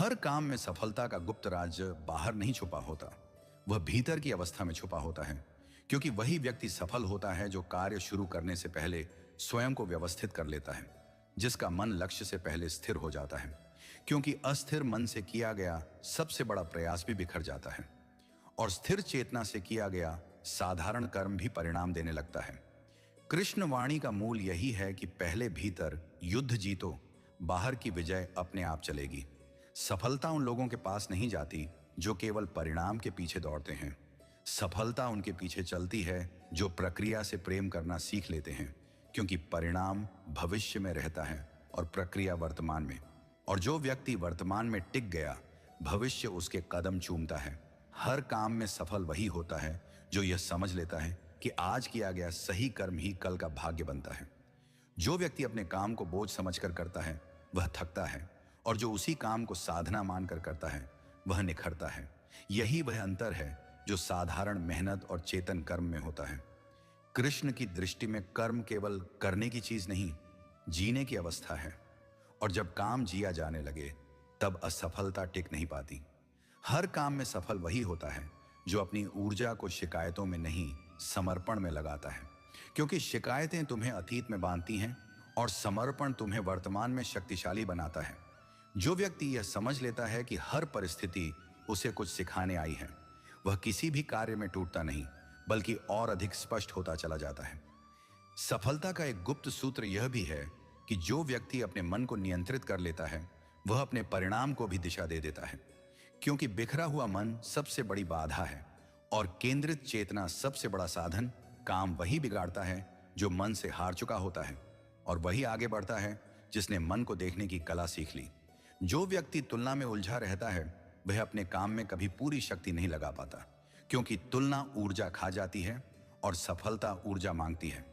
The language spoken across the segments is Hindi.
हर काम में सफलता का गुप्त राज बाहर नहीं छुपा होता, वह भीतर की अवस्था में छुपा होता है। क्योंकि वही व्यक्ति सफल होता है जो कार्य शुरू करने से पहले स्वयं को व्यवस्थित कर लेता है, जिसका मन लक्ष्य से पहले स्थिर हो जाता है। क्योंकि अस्थिर मन से किया गया सबसे बड़ा प्रयास भी बिखर जाता है और स्थिर चेतना से किया गया साधारण कर्म भी परिणाम देने लगता है। कृष्ण वाणी का मूल यही है कि पहले भीतर युद्ध जीतो, बाहर की विजय अपने आप चलेगी। सफलता उन लोगों के पास नहीं जाती जो केवल परिणाम के पीछे दौड़ते हैं। सफलता उनके पीछे चलती है जो प्रक्रिया से प्रेम करना सीख लेते हैं, क्योंकि परिणाम भविष्य में रहता है और प्रक्रिया वर्तमान में। और जो व्यक्ति वर्तमान में टिक गया, भविष्य उसके कदम चूमता है। हर काम में सफल वही होता है जो यह समझ लेता है कि आज किया गया सही कर्म ही कल का भाग्य बनता है। जो व्यक्ति अपने काम को बोझ समझकर करता है वह थकता है, और जो उसी काम को साधना मानकर करता है वह निखरता है। यही वह अंतर है जो साधारण मेहनत और चेतन कर्म में होता है। कृष्ण की दृष्टि में कर्म केवल करने की चीज नहीं, जीने की अवस्था है। और जब काम जिया जाने लगे तब असफलता टिक नहीं पाती। हर काम में सफल वही होता है जो अपनी ऊर्जा को शिकायतों में नहीं, समर्पण में लगाता है। क्योंकि शिकायतें तुम्हें अतीत में बांधती हैं और समर्पण तुम्हें वर्तमान में शक्तिशाली बनाता है। जो व्यक्ति यह समझ लेता है कि हर परिस्थिति उसे कुछ सिखाने आई है, वह किसी भी कार्य में टूटता नहीं, बल्कि और अधिक स्पष्ट होता चला जाता है। सफलता का एक गुप्त सूत्र यह भी है कि जो व्यक्ति अपने मन को नियंत्रित कर लेता है, वह अपने परिणाम को भी दिशा दे देता है। क्योंकि बिखरा हुआ मन सबसे बड़ी बाधा है और केंद्रित चेतना सबसे बड़ा साधन। काम वही बिगाड़ता है जो मन से हार चुका होता है, और वही आगे बढ़ता है जिसने मन को देखने की कला सीख ली। जो व्यक्ति तुलना में उलझा रहता है वह अपने काम में कभी पूरी शक्ति नहीं लगा पाता, क्योंकि तुलना ऊर्जा खा जाती है और सफलता ऊर्जा मांगती है।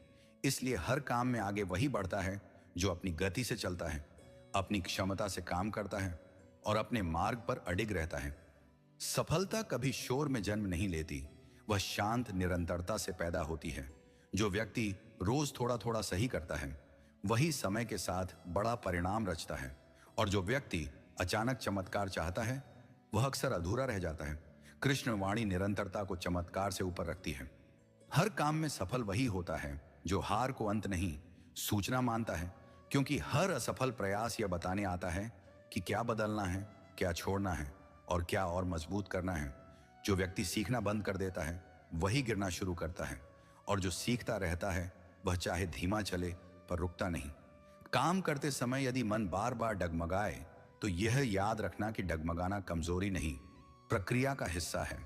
इसलिए हर काम में आगे वही बढ़ता है जो अपनी गति से चलता है, अपनी क्षमता से काम करता है और अपने मार्ग पर अडिग रहता है। सफलता कभी शोर में जन्म नहीं लेती, वह शांत निरंतरता से पैदा होती है। जो व्यक्ति रोज थोड़ा थोड़ा सही करता है वही समय के साथ बड़ा परिणाम रचता है, और जो व्यक्ति अचानक चमत्कार चाहता है वह अक्सर अधूरा रह जाता है। कृष्ण वाणी निरंतरता को चमत्कार से ऊपर रखती है। हर काम में सफल वही होता है जो हार को अंत नहीं, सूचना मानता है। क्योंकि हर असफल प्रयास यह बताने आता है कि क्या बदलना है, क्या छोड़ना है और क्या और मजबूत करना है। जो व्यक्ति सीखना बंद कर देता है वही गिरना शुरू करता है, और जो सीखता रहता है वह चाहे धीमा चले पर रुकता नहीं। काम करते समय यदि मन बार बार डगमगाए तो यह याद रखना कि डगमगाना कमजोरी नहीं, प्रक्रिया का हिस्सा है।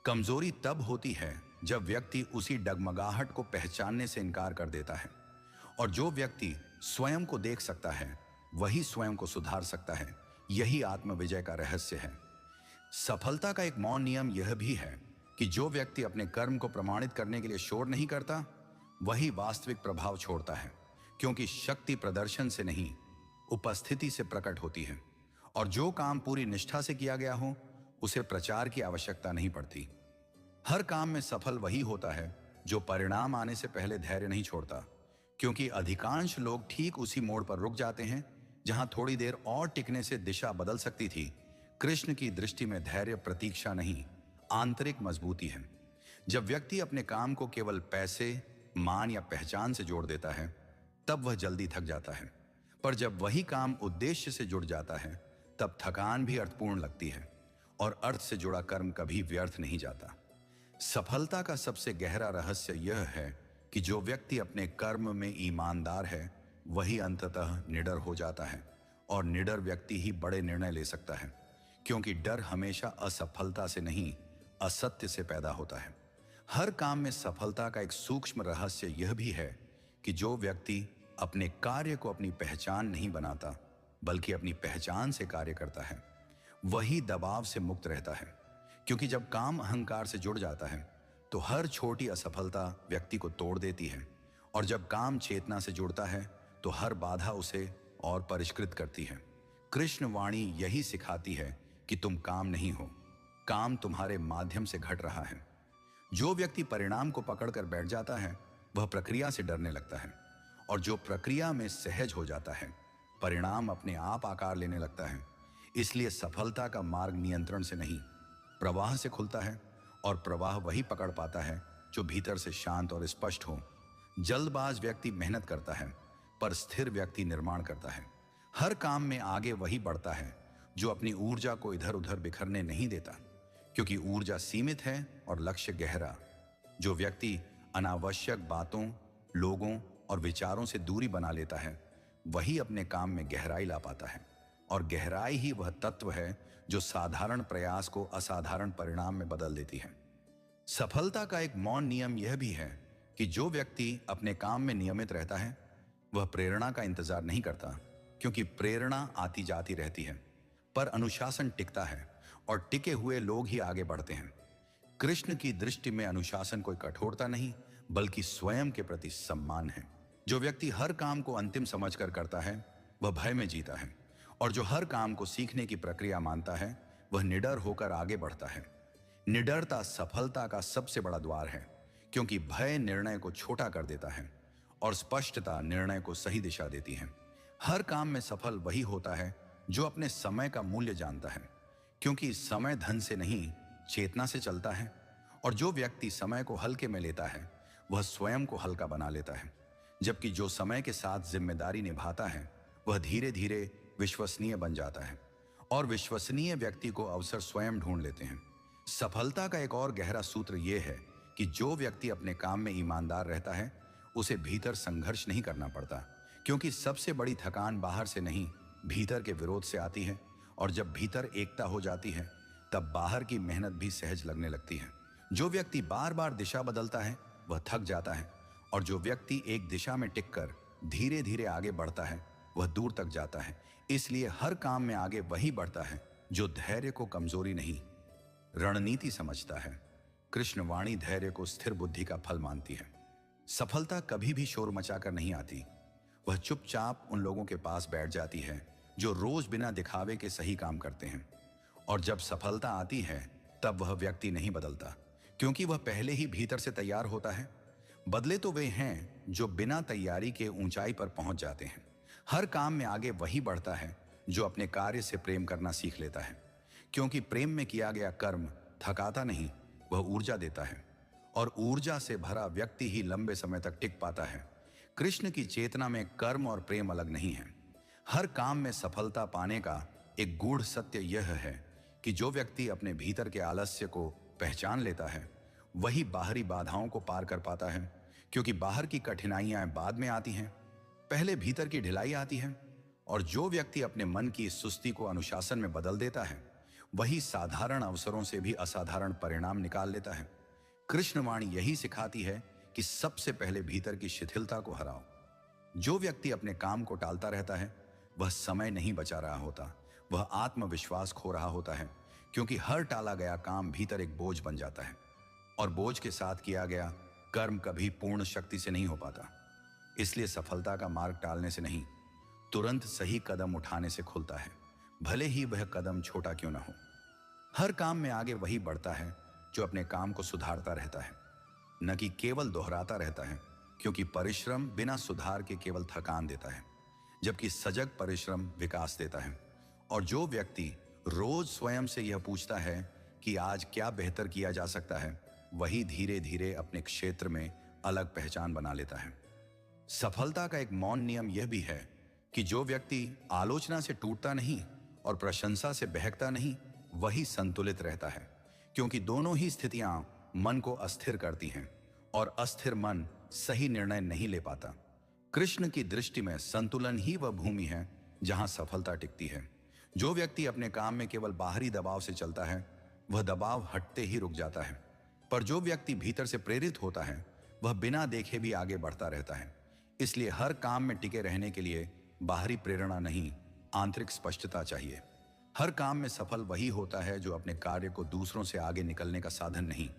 कमजोरी तब होती है जब व्यक्ति उसी डगमगाहट को पहचानने से इनकार कर देता है, और जो व्यक्ति स्वयं को देख सकता है वही स्वयं को सुधार सकता है। यही आत्मविजय का रहस्य है। सफलता का एक मौन नियम यह भी है कि जो व्यक्ति अपने कर्म को प्रमाणित करने के लिए शोर नहीं करता वही वास्तविक प्रभाव छोड़ता है। क्योंकि शक्ति प्रदर्शन से नहीं, उपस्थिति से प्रकट होती है, और जो काम पूरी निष्ठा से किया गया हो उसे प्रचार की आवश्यकता नहीं पड़ती। हर काम में सफल वही होता है जो परिणाम आने से पहले धैर्य नहीं छोड़ता। क्योंकि अधिकांश लोग ठीक उसी मोड़ पर रुक जाते हैं जहां थोड़ी देर और टिकने से दिशा बदल सकती थी। कृष्ण की दृष्टि में धैर्य प्रतीक्षा नहीं, आंतरिक मजबूती है। जब व्यक्ति अपने काम को केवल पैसे, मान या पहचान से जोड़ देता है तब वह जल्दी थक जाता है, पर जब वही काम उद्देश्य से जुड़ जाता है तब थकान भी अर्थपूर्ण लगती है, और अर्थ से जुड़ा कर्म कभी व्यर्थ नहीं जाता। सफलता का सबसे गहरा रहस्य यह है कि जो व्यक्ति अपने कर्म में ईमानदार है वही अंततः निडर हो जाता है, और निडर व्यक्ति ही बड़े निर्णय ले सकता है। क्योंकि डर हमेशा असफलता से नहीं, असत्य से पैदा होता है। हर काम में सफलता का एक सूक्ष्म रहस्य यह भी है कि जो व्यक्ति अपने कार्य को अपनी पहचान नहीं बनाता बल्कि अपनी पहचान से कार्य करता है वही दबाव से मुक्त रहता है। क्योंकि जब काम अहंकार से जुड़ जाता है तो हर छोटी असफलता व्यक्ति को तोड़ देती है, और जब काम चेतना से जुड़ता है तो हर बाधा उसे और परिष्कृत करती है। कृष्ण वाणी यही सिखाती है कि तुम काम नहीं हो, काम तुम्हारे माध्यम से घट रहा है। जो व्यक्ति परिणाम को पकड़कर बैठ जाता है वह प्रक्रिया से डरने लगता है, और जो प्रक्रिया में सहज हो जाता है परिणाम अपने आप आकार लेने लगता है। इसलिए सफलता का मार्ग नियंत्रण से नहीं, प्रवाह से खुलता है, और प्रवाह वही पकड़ पाता है जो भीतर से शांत और स्पष्ट हो। जल्दबाज व्यक्ति मेहनत करता है, पर स्थिर व्यक्ति निर्माण करता है। हर काम में आगे वही बढ़ता है जो अपनी ऊर्जा को इधर उधर बिखरने नहीं देता, क्योंकि ऊर्जा सीमित है और लक्ष्य गहरा। जो व्यक्ति अनावश्यक बातों, लोगों और विचारों से दूरी बना लेता है, वही अपने काम में गहराई ला पाता है, और गहराई ही वह तत्व है जो साधारण प्रयास को असाधारण परिणाम में बदल देती है। सफलता का एक मौन नियम यह भी है कि जो व्यक्ति अपने काम में नियमित रहता है, वह प्रेरणा का इंतजार नहीं करता, क्योंकि प्रेरणा आती जाती रहती है, पर अनुशासन टिकता है, और टिके हुए लोग ही आगे बढ़ते हैं। कृष्ण की दृष्टि में अनुशासन कोई कठोरता नहीं, बल्कि स्वयं के प्रति सम्मान है। जो व्यक्ति हर काम को अंतिम समझकर करता है, वह भय में जीता है, और जो हर काम को सीखने की प्रक्रिया मानता है, वह निडर होकर आगे बढ़ता है। निडरता सफलता का सबसे बड़ा द्वार है, क्योंकि भय निर्णय को छोटा कर देता है और स्पष्टता निर्णय को सही दिशा देती है। हर काम में सफल वही होता है जो अपने समय का मूल्य जानता है, क्योंकि समय धन से नहीं, चेतना से चलता है। और जो व्यक्ति समय को हल्के में लेता है, वह स्वयं को हल्का बना लेता है, जबकि जो समय के साथ जिम्मेदारी निभाता है, वह धीरे धीरे विश्वसनीय बन जाता है, और विश्वसनीय व्यक्ति को अवसर स्वयं ढूंढ लेते हैं। सफलता का एक और गहरा सूत्र यह है कि जो व्यक्ति अपने काम में ईमानदार रहता है, उसे भीतर संघर्ष नहीं करना पड़ता, क्योंकि सबसे बड़ी थकान बाहर से नहीं, भीतर के विरोध से आती है। और जब भीतर एकता हो जाती है, तब बाहर की मेहनत भी सहज लगने लगती है। जो व्यक्ति बार बार दिशा बदलता है, वह थक जाता है, और जो व्यक्ति एक दिशा में टिककर धीरे धीरे आगे बढ़ता है, वह दूर तक जाता है। इसलिए हर काम में आगे वही बढ़ता है जो धैर्य को कमजोरी नहीं, रणनीति समझता है। कृष्ण वाणी धैर्य को स्थिर बुद्धि का फल मानती है। सफलता कभी भी शोर मचाकर नहीं आती, वह चुपचाप उन लोगों के पास बैठ जाती है जो रोज बिना दिखावे के सही काम करते हैं। और जब सफलता आती है, तब वह व्यक्ति नहीं बदलता, क्योंकि वह पहले ही भीतर से तैयार होता है। बदले तो वे हैं जो बिना तैयारी के ऊंचाई पर पहुंच जाते हैं। हर काम में आगे वही बढ़ता है जो अपने कार्य से प्रेम करना सीख लेता है, क्योंकि प्रेम में किया गया कर्म थकाता नहीं, वह ऊर्जा देता है, और ऊर्जा से भरा व्यक्ति ही लंबे समय तक टिक पाता है। कृष्ण की चेतना में कर्म और प्रेम अलग नहीं है। हर काम में सफलता पाने का एक गूढ़ सत्य यह है कि जो व्यक्ति अपने भीतर के आलस्य को पहचान लेता है, वही बाहरी बाधाओं को पार कर पाता है, क्योंकि बाहर की कठिनाइयां बाद में आती हैं, पहले भीतर की ढिलाई आती है। और जो व्यक्ति अपने मन की इस सुस्ती को अनुशासन में बदल देता है, वही साधारण अवसरों से भी असाधारण परिणाम निकाल लेता है। कृष्णवाणी यही सिखाती है कि सबसे पहले भीतर की शिथिलता को हराओ। जो व्यक्ति अपने काम को टालता रहता है, वह समय नहीं बचा रहा होता, वह आत्मविश्वास खो रहा होता है, क्योंकि हर टाला गया काम भीतर एक बोझ बन जाता है, और बोझ के साथ किया गया कर्म कभी पूर्ण शक्ति से नहीं हो पाता। इसलिए सफलता का मार्ग टालने से नहीं, तुरंत सही कदम उठाने से खुलता है, भले ही वह कदम छोटा क्यों ना हो। हर काम में आगे वही बढ़ता है जो अपने काम को सुधारता रहता है, न कि केवल दोहराता रहता है, क्योंकि परिश्रम बिना सुधार के केवल थकान देता है, जबकि सजग परिश्रम विकास देता है। और जो व्यक्ति रोज स्वयं से यह पूछता है कि आज क्या बेहतर किया जा सकता है, वही धीरे धीरे अपने क्षेत्र में अलग पहचान बना लेता है। सफलता का एक मौन नियम यह भी है कि जो व्यक्ति आलोचना से टूटता नहीं और प्रशंसा से बहकता नहीं, वही संतुलित रहता है, क्योंकि दोनों ही स्थितियां मन को अस्थिर करती हैं, और अस्थिर मन सही निर्णय नहीं ले पाता। कृष्ण की दृष्टि में संतुलन ही वह भूमि है जहां सफलता टिकती है। जो व्यक्ति अपने काम में केवल बाहरी दबाव से चलता है, वह दबाव हटते ही रुक जाता है, पर जो व्यक्ति भीतर से प्रेरित होता है, वह बिना देखे भी आगे बढ़ता रहता है। इसलिए हर काम में टिके रहने के लिए बाहरी प्रेरणा नहीं, आंतरिक स्पष्टता चाहिए। हर काम में सफल वही होता है जो अपने कार्य को दूसरों से आगे निकलने का साधन नहीं,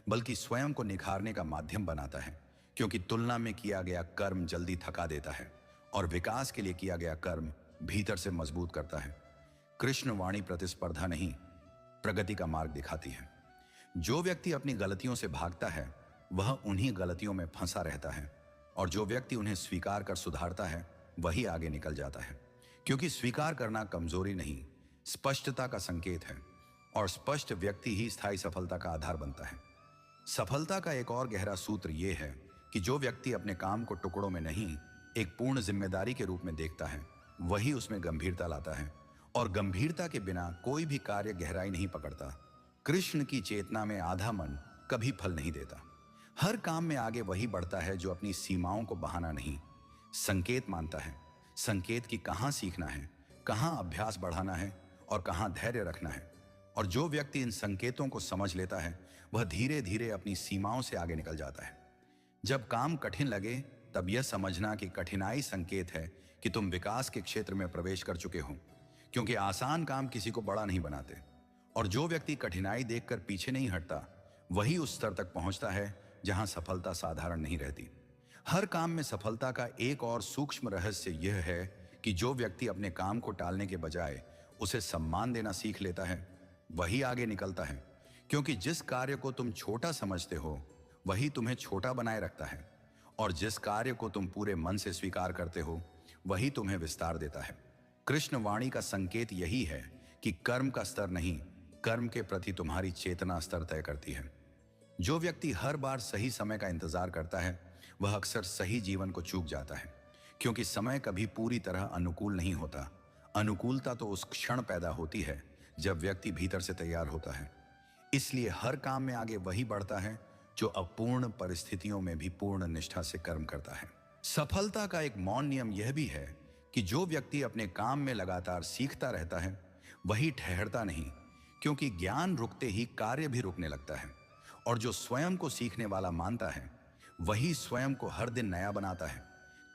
बल्कि स्वयं को निखारने का माध्यम बनाता है, क्योंकि तुलना में किया गया कर्म जल्दी थका देता है, और विकास के लिए किया गया कर्म भीतर से मजबूत करता है। कृष्ण वाणी प्रतिस्पर्धा नहीं, प्रगति का मार्ग दिखाती है। जो व्यक्ति अपनी गलतियों से भागता है, वह उन्हीं गलतियों में फंसा रहता है, और जो व्यक्ति उन्हें स्वीकार कर सुधारता है, वही आगे निकल जाता है। क्योंकि स्वीकार करना कमजोरी नहीं, स्पष्टता का संकेत है और स्पष्ट व्यक्ति ही स्थायी सफलता का आधार बनता है। सफलता का एक और गहरा सूत्र यह है कि जो व्यक्ति अपने काम को टुकड़ों में नहीं, एक पूर्ण जिम्मेदारी के रूप में देखता है, वही उसमें गंभीरता लाता है, और गंभीरता के बिना कोई भी कार्य गहराई नहीं पकड़ता। कृष्ण की चेतना में आधा मन कभी फल नहीं देता। हर काम में आगे वही बढ़ता है जो अपनी सीमाओं को बहाना नहीं, संकेत मानता है। संकेत की कहाँ सीखना है, कहाँ अभ्यास बढ़ाना है और कहाँ धैर्य रखना है। और जो व्यक्ति इन संकेतों को समझ लेता है, वह धीरे धीरे अपनी सीमाओं से आगे निकल जाता है। जब काम कठिन लगे, तब यह समझना कि कठिनाई संकेत है कि तुम विकास के क्षेत्र में प्रवेश कर चुके हो, क्योंकि आसान काम किसी को बड़ा नहीं बनाते। और जो व्यक्ति कठिनाई देखकर पीछे नहीं हटता, वही उस स्तर तक पहुंचता है जहां सफलता साधारण नहीं रहती। हर काम में सफलता का एक और सूक्ष्म रहस्य यह है कि जो व्यक्ति अपने काम को टालने के बजाय उसे सम्मान देना सीख लेता है, वही आगे निकलता है। क्योंकि जिस कार्य को तुम छोटा समझते हो, वही तुम्हें छोटा बनाए रखता है, और जिस कार्य को तुम पूरे मन से स्वीकार करते हो, वही तुम्हें विस्तार देता है। कृष्ण वाणी का संकेत यही है कि कर्म का स्तर नहीं, कर्म के प्रति तुम्हारी चेतना स्तर तय करती है। जो व्यक्ति हर बार सही समय का इंतजार करता है, वह अक्सर सही जीवन को चूक जाता है, क्योंकि समय कभी पूरी तरह अनुकूल नहीं होता। अनुकूलता तो उस क्षण पैदा होती है जब व्यक्ति भीतर से तैयार होता है। इसलिए हर काम में आगे वही बढ़ता है जो अपूर्ण परिस्थितियों में भी पूर्ण निष्ठा से कर्म करता है। सफलता का एक मौन नियम यह भी है कि जो व्यक्ति अपने काम में लगातार सीखता रहता है, वही ठहरता नहीं, क्योंकि ज्ञान रुकते ही कार्य भी रुकने लगता है। और जो स्वयं को सीखने वाला मानता है, वही स्वयं को हर दिन नया बनाता है।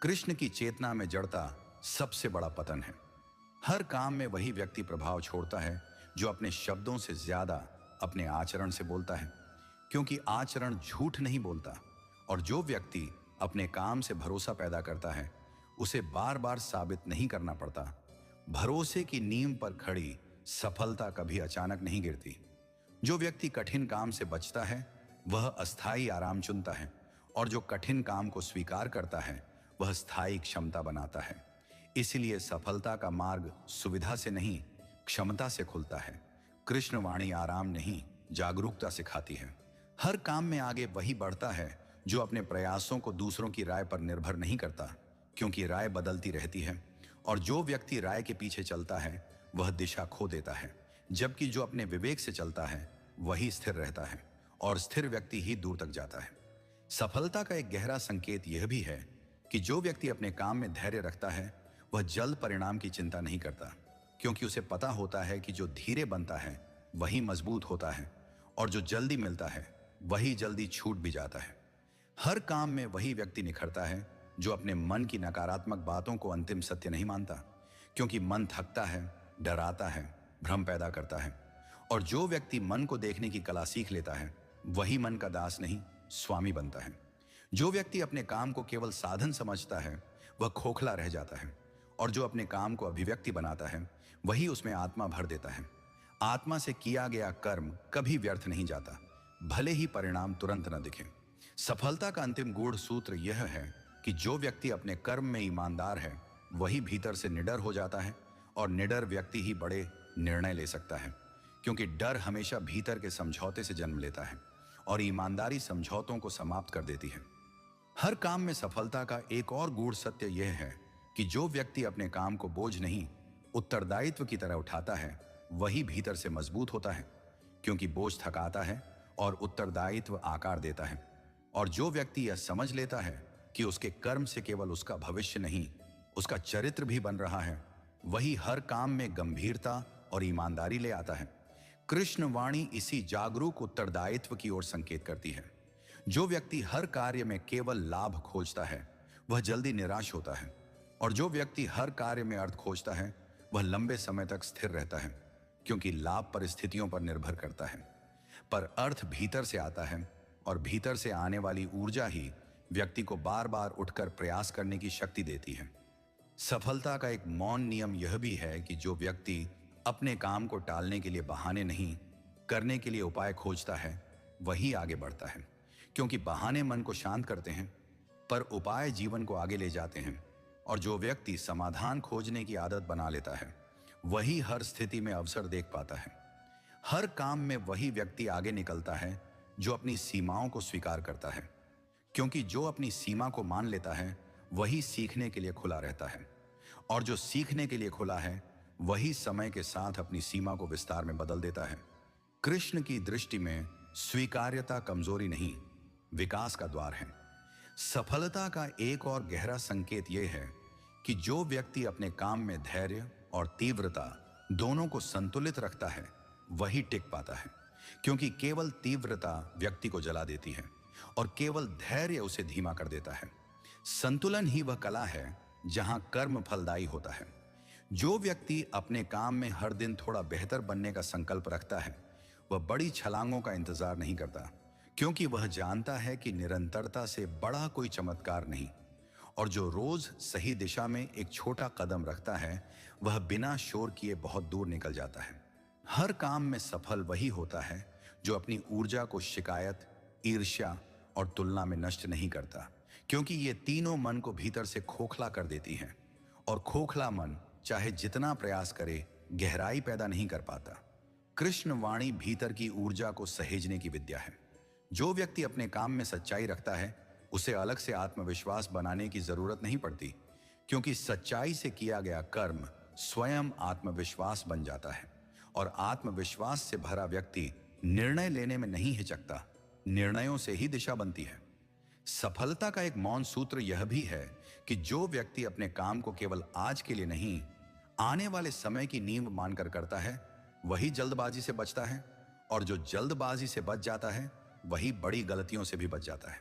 कृष्ण की चेतना में जड़ता सबसे बड़ा पतन है। हर काम में वही व्यक्ति प्रभाव छोड़ता है जो अपने शब्दों से ज्यादा अपने आचरण से बोलता है, क्योंकि आचरण झूठ नहीं बोलता। और जो व्यक्ति अपने काम से भरोसा पैदा करता है, उसे बार बार साबित नहीं करना पड़ता। भरोसे की नींव पर खड़ी सफलता कभी अचानक नहीं गिरती। जो व्यक्ति कठिन काम से बचता है, वह अस्थायी आराम चुनता है, और जो कठिन काम को स्वीकार करता है, वह स्थायी क्षमता बनाता है। इसलिए सफलता का मार्ग सुविधा से नहीं, क्षमता से खुलता है। कृष्ण वाणी आराम नहीं, जागरूकता सिखाती है। हर काम में आगे वही बढ़ता है जो अपने प्रयासों को दूसरों की राय पर निर्भर नहीं करता, क्योंकि राय बदलती रहती है। और जो व्यक्ति राय के पीछे चलता है, वह दिशा खो देता है, जबकि जो अपने विवेक से चलता है, वही स्थिर रहता है, और स्थिर व्यक्ति ही दूर तक जाता है। सफलता का एक गहरा संकेत यह भी है कि जो व्यक्ति अपने काम में धैर्य रखता है, वह जल्द परिणाम की चिंता नहीं करता, क्योंकि उसे पता होता है कि जो धीरे बनता है वही मजबूत होता है, और जो जल्दी मिलता है वही जल्दी छूट भी जाता है। हर काम में वही व्यक्ति निखरता है जो अपने मन की नकारात्मक बातों को अंतिम सत्य नहीं मानता, क्योंकि मन थकता है, डराता है, भ्रम पैदा करता है। और जो व्यक्ति मन को देखने की कला सीख लेता है, वही मन का दास नहीं, स्वामी बनता है। जो व्यक्ति अपने काम को केवल साधन समझता है, वह खोखला रह जाता है, और जो अपने काम को अभिव्यक्ति बनाता है, वही उसमें आत्मा भर देता है। आत्मा से किया गया कर्म कभी व्यर्थ नहीं जाता, भले ही परिणाम तुरंत न दिखे। सफलता का अंतिम गूढ़ सूत्र यह है कि जो व्यक्ति अपने कर्म में ईमानदार है, वही भीतर से निडर हो जाता है, और निडर व्यक्ति ही बड़े निर्णय ले सकता है, क्योंकि डर हमेशा भीतर के समझौते से जन्म लेता है, और ईमानदारी समझौतों को समाप्त कर देती है। हर काम में सफलता का एक और गूढ़ सत्य यह है कि जो व्यक्ति अपने काम को बोझ नहीं, उत्तरदायित्व की तरह उठाता है, वही भीतर से मजबूत होता है, क्योंकि बोझ थकाता है और उत्तरदायित्व आकार देता है। और जो व्यक्ति यह समझ लेता है कि उसके कर्म से केवल उसका भविष्य नहीं, उसका चरित्र भी बन रहा है, वही हर काम में गंभीरता और ईमानदारी ले आता है। कृष्ण वाणी इसी जागरूक उत्तरदायित्व की ओर संकेत करती है। जो व्यक्ति हर कार्य में केवल लाभ खोजता है, वह जल्दी निराश होता है, और जो व्यक्ति हर कार्य में अर्थ खोजता है, वह लंबे समय तक स्थिर रहता है, क्योंकि लाभ परिस्थितियों पर निर्भर करता है, पर अर्थ भीतर से आता है, और भीतर से आने वाली ऊर्जा ही व्यक्ति को बार बार उठकर प्रयास करने की शक्ति देती है। सफलता का एक मौन नियम यह भी है कि जो व्यक्ति अपने काम को टालने के लिए बहाने नहीं, करने के लिए उपाय खोजता है, वही आगे बढ़ता है, क्योंकि बहाने मन को शांत करते हैं, पर उपाय जीवन को आगे ले जाते हैं। और जो व्यक्ति समाधान खोजने की आदत बना लेता है, वही हर स्थिति में अवसर देख पाता है। हर काम में वही व्यक्ति आगे निकलता है जो अपनी सीमाओं को स्वीकार करता है, क्योंकि जो अपनी सीमा को मान लेता है वही सीखने के लिए खुला रहता है, और जो सीखने के लिए खुला है वही समय के साथ अपनी सीमा को विस्तार में बदल देता है। कृष्ण की दृष्टि में स्वीकार्यता कमजोरी नहीं, विकास का द्वार है। सफलता का एक और गहरा संकेत यह है कि जो व्यक्ति अपने काम में धैर्य और तीव्रता दोनों को संतुलित रखता है वही टिक पाता है, क्योंकि केवल तीव्रता व्यक्ति को जला देती है और केवल धैर्य उसे धीमा कर देता है। संतुलन ही वह कला है जहां कर्म फलदायी होता है। जो व्यक्ति अपने काम में हर दिन थोड़ा बेहतर बनने का संकल्प रखता है वह बड़ी छलांगों का इंतजार नहीं करता, क्योंकि वह जानता है कि निरंतरता से बड़ा कोई चमत्कार नहीं, और जो रोज सही दिशा में एक छोटा कदम रखता है वह बिना शोर किए बहुत दूर निकल जाता है। हर काम में सफल वही होता है जो अपनी ऊर्जा को शिकायत, ईर्ष्या और तुलना में नष्ट नहीं करता, क्योंकि ये तीनों मन को भीतर से खोखला कर देती हैं, और खोखला मन चाहे जितना प्रयास करे गहराई पैदा नहीं कर पाता। कृष्ण वाणी भीतर की ऊर्जा को सहेजने की विद्या है। जो व्यक्ति अपने काम में सच्चाई रखता है उसे अलग से आत्मविश्वास बनाने की जरूरत नहीं पड़ती, क्योंकि सच्चाई से किया गया कर्म स्वयं आत्मविश्वास बन जाता है, और आत्मविश्वास से भरा व्यक्ति निर्णय लेने में नहीं हिचकता, निर्णयों से ही दिशा बनती है। सफलता का एक मौन सूत्र यह भी है कि जो व्यक्ति अपने काम को केवल आज के लिए नहीं, आने वाले समय की नींव मानकर करता है वही जल्दबाजी से बचता है, और जो जल्दबाजी से बच जाता है वही बड़ी गलतियों से भी बच जाता है।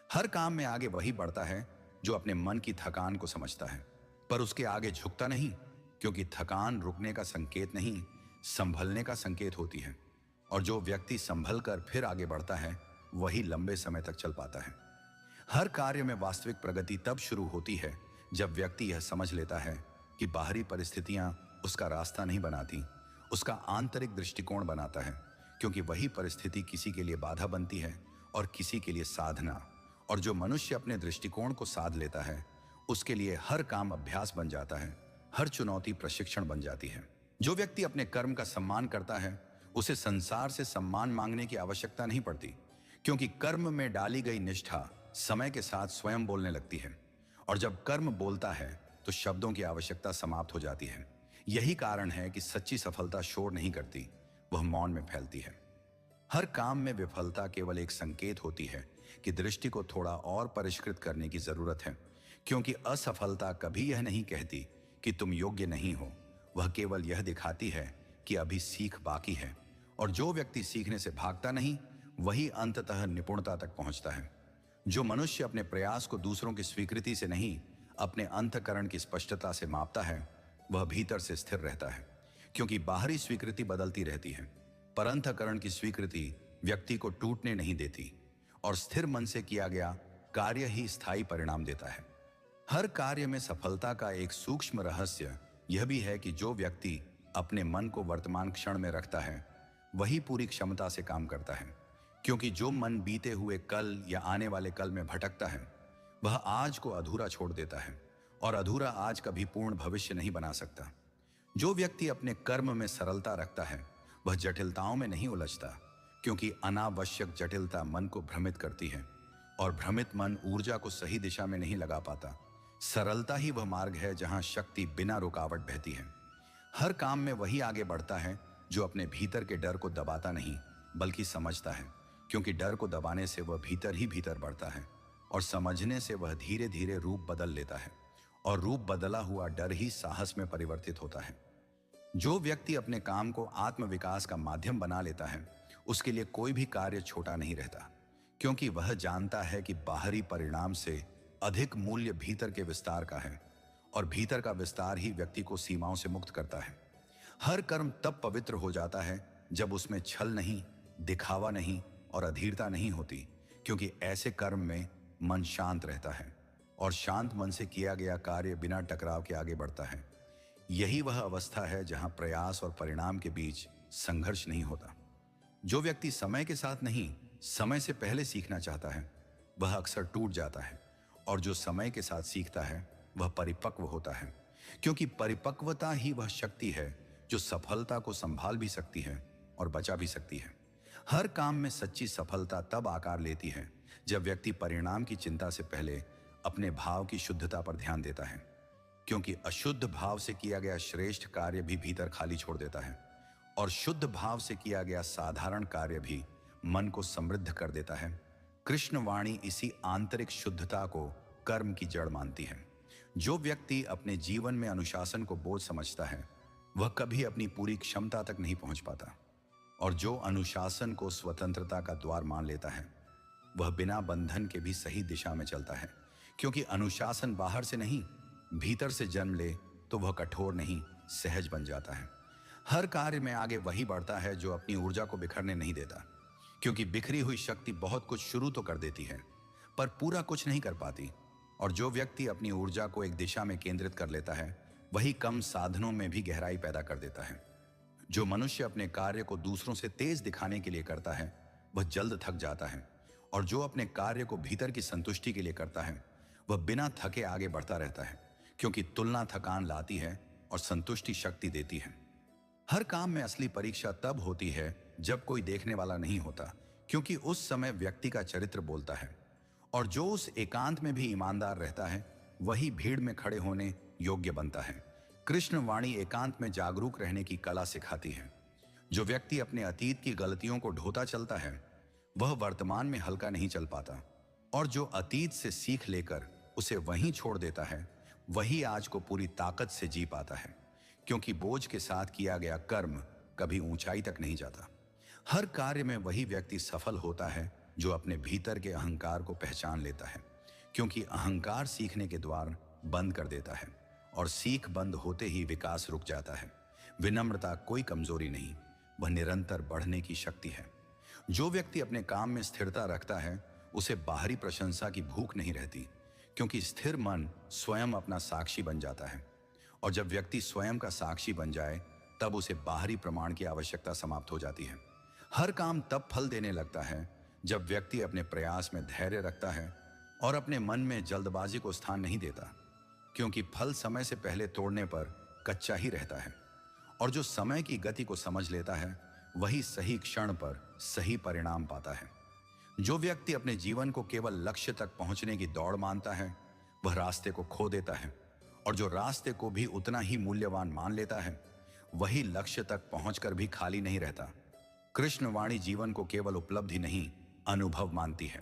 हर काम में आगे वही बढ़ता है जो अपने मन की थकान को समझता है पर उसके आगे झुकता नहीं, क्योंकि थकान रुकने का संकेत नहीं, संभलने का संकेत होती है। और जो व्यक्ति संभल कर फिर आगे बढ़ता है वही लंबे समय तक चल पाता है। हर कार्य में वास्तविक प्रगति तब शुरू होती है जब व्यक्ति यह समझ लेता है कि बाहरी परिस्थितियां उसका रास्ता नहीं बनाती, उसका आंतरिक दृष्टिकोण बनाता है, क्योंकि वही परिस्थिति किसी के लिए बाधा बनती है और किसी के लिए साधना। और जो मनुष्य अपने दृष्टिकोण को साध लेता है उसके लिए हर काम अभ्यास बन जाता है, हर चुनौती प्रशिक्षण बन जाती है। जो व्यक्ति अपने कर्म का सम्मान करता है उसे संसार से सम्मान मांगने की आवश्यकता नहीं पड़ती, क्योंकि कर्म में डाली गई निष्ठा समय के साथ स्वयं बोलने लगती है, और जब कर्म बोलता है तो शब्दों की आवश्यकता समाप्त हो जाती है। यही कारण है कि सच्ची सफलता शोर नहीं करती, वह मौन में फैलती है। हर काम में विफलता केवल एक संकेत होती है कि दृष्टि को थोड़ा और परिष्कृत करने की जरूरत है, क्योंकि असफलता कभी यह नहीं कहती कि तुम योग्य नहीं हो, वह केवल यह दिखाती है कि अभी सीख बाकी है। और जो व्यक्ति सीखने से भागता नहीं वही अंततः निपुणता तक पहुंचता है। जो मनुष्य अपने प्रयास को दूसरों की स्वीकृति से नहीं, अपने अंतःकरण की स्पष्टता से मापता है वह भीतर से स्थिर रहता है, क्योंकि बाहरी स्वीकृति बदलती रहती है पर अंतःकरण की स्वीकृति व्यक्ति को टूटने नहीं देती, और स्थिर मन से किया गया कार्य ही स्थायी परिणाम देता है। हर कार्य में सफलता का एक सूक्ष्म रहस्य यह भी है कि जो व्यक्ति अपने मन को वर्तमान क्षण में रखता है वही पूरी क्षमता से काम करता है, क्योंकि जो मन बीते हुए कल या आने वाले कल में भटकता है वह आज को अधूरा छोड़ देता है, और अधूरा आज कभी पूर्ण भविष्य नहीं बना सकता। जो व्यक्ति अपने कर्म में सरलता रखता है वह जटिलताओं में नहीं उलझता, क्योंकि अनावश्यक जटिलता मन को भ्रमित करती है, और भ्रमित मन ऊर्जा को सही दिशा में नहीं लगा पाता। सरलता ही वह मार्ग है जहां शक्ति बिना रुकावट बहती है। हर काम में वही आगे बढ़ता है जो अपने भीतर के डर को दबाता नहीं बल्कि समझता है, क्योंकि डर को दबाने से वह भीतर ही भीतर बढ़ता है, और समझने से वह धीरे धीरे रूप बदल लेता है, और रूप बदला हुआ डर ही साहस में परिवर्तित होता है। जो व्यक्ति अपने काम को आत्मविकास का माध्यम बना लेता है उसके लिए कोई भी कार्य छोटा नहीं रहता, क्योंकि वह जानता है कि बाहरी परिणाम से अधिक मूल्य भीतर के विस्तार का है, और भीतर का विस्तार ही व्यक्ति को सीमाओं से मुक्त करता है। हर कर्म तब पवित्र हो जाता है जब उसमें छल नहीं, दिखावा नहीं और अधीरता नहीं होती, क्योंकि ऐसे कर्म में मन शांत रहता है, और शांत मन से किया गया कार्य बिना टकराव के आगे बढ़ता है। यही वह अवस्था है जहां प्रयास और परिणाम के बीच संघर्ष नहीं होता। जो व्यक्ति समय के साथ नहीं, समय से पहले सीखना चाहता है वह अक्सर टूट जाता है, और जो समय के साथ सीखता है वह परिपक्व होता है, क्योंकि परिपक्वता ही वह शक्ति है जो सफलता को संभाल भी सकती है और बचा भी सकती है। हर काम में सच्ची सफलता तब आकार लेती है जब व्यक्ति परिणाम की चिंता से पहले अपने भाव की शुद्धता पर ध्यान देता है, क्योंकि अशुद्ध भाव से किया गया श्रेष्ठ कार्य भी भीतर खाली छोड़ देता है और शुद्ध भाव से किया गया साधारण कार्य भी मन को समृद्ध कर देता है। कृष्ण वाणी इसी आंतरिक शुद्धता को कर्म की जड़ मानती है। जो व्यक्ति अपने जीवन में अनुशासन को बोझ समझता है वह कभी अपनी पूरी क्षमता तक नहीं पहुंच पाता, और जो अनुशासन को स्वतंत्रता का द्वार मान लेता है वह बिना बंधन के भी सही दिशा में चलता है, क्योंकि अनुशासन बाहर से नहीं भीतर से जन्म ले तो वह कठोर नहीं सहज बन जाता है। हर कार्य में आगे वही बढ़ता है जो अपनी ऊर्जा को बिखरने नहीं देता, क्योंकि बिखरी हुई शक्ति बहुत कुछ शुरू तो कर देती है पर पूरा कुछ नहीं कर पाती। और जो व्यक्ति अपनी ऊर्जा को एक दिशा में केंद्रित कर लेता है वही कम साधनों में भी गहराई पैदा कर देता है। जो मनुष्य अपने कार्य को दूसरों से तेज दिखाने के लिए करता है वह जल्द थक जाता है, और जो अपने कार्य को भीतर की संतुष्टि के लिए करता है वह बिना थके आगे बढ़ता रहता है, क्योंकि तुलना थकान लाती है और संतुष्टि शक्ति देती है। हर काम में असली परीक्षा तब होती है जब कोई देखने वाला नहीं होता, क्योंकि उस समय व्यक्ति का चरित्र बोलता है, और जो उस एकांत में भी ईमानदार रहता है वही भीड़ में खड़े होने योग्य बनता है। कृष्ण वाणी एकांत में जागरूक रहने की कला सिखाती है। जो व्यक्ति अपने अतीत की गलतियों को ढोता चलता है वह वर्तमान में हल्का नहीं चल पाता, और जो अतीत से सीख लेकर उसे वहीं छोड़ देता है वही आज को पूरी ताकत से जी पाता है, क्योंकि बोझ के साथ किया गया कर्म कभी ऊंचाई तक नहीं जाता। हर कार्य में वही व्यक्ति सफल होता है जो अपने भीतर के अहंकार को पहचान लेता है, क्योंकि अहंकार सीखने के द्वार बंद कर देता है और सीख बंद होते ही विकास रुक जाता है। विनम्रता कोई कमजोरी नहीं, वह निरंतर बढ़ने की शक्ति है। जो व्यक्ति अपने काम में स्थिरता रखता है उसे बाहरी प्रशंसा की भूख नहीं रहती, क्योंकि स्थिर मन स्वयं अपना साक्षी बन जाता है, और जब व्यक्ति स्वयं का साक्षी बन जाए तब उसे बाहरी प्रमाण की आवश्यकता समाप्त हो जाती है। हर काम तब फल देने लगता है जब व्यक्ति अपने प्रयास में धैर्य रखता है और अपने मन में जल्दबाजी को स्थान नहीं देता, क्योंकि फल समय से पहले तोड़ने पर कच्चा ही रहता है, और जो समय की गति को समझ लेता है वही सही क्षण पर सही परिणाम पाता है। जो व्यक्ति अपने जीवन को केवल लक्ष्य तक पहुंचने की दौड़ मानता है वह रास्ते को खो देता है, और जो रास्ते को भी उतना ही मूल्यवान मान लेता है वही लक्ष्य तक पहुंचकर भी खाली नहीं रहता। कृष्ण वाणी जीवन को केवल उपलब्धि नहीं अनुभव मानती है।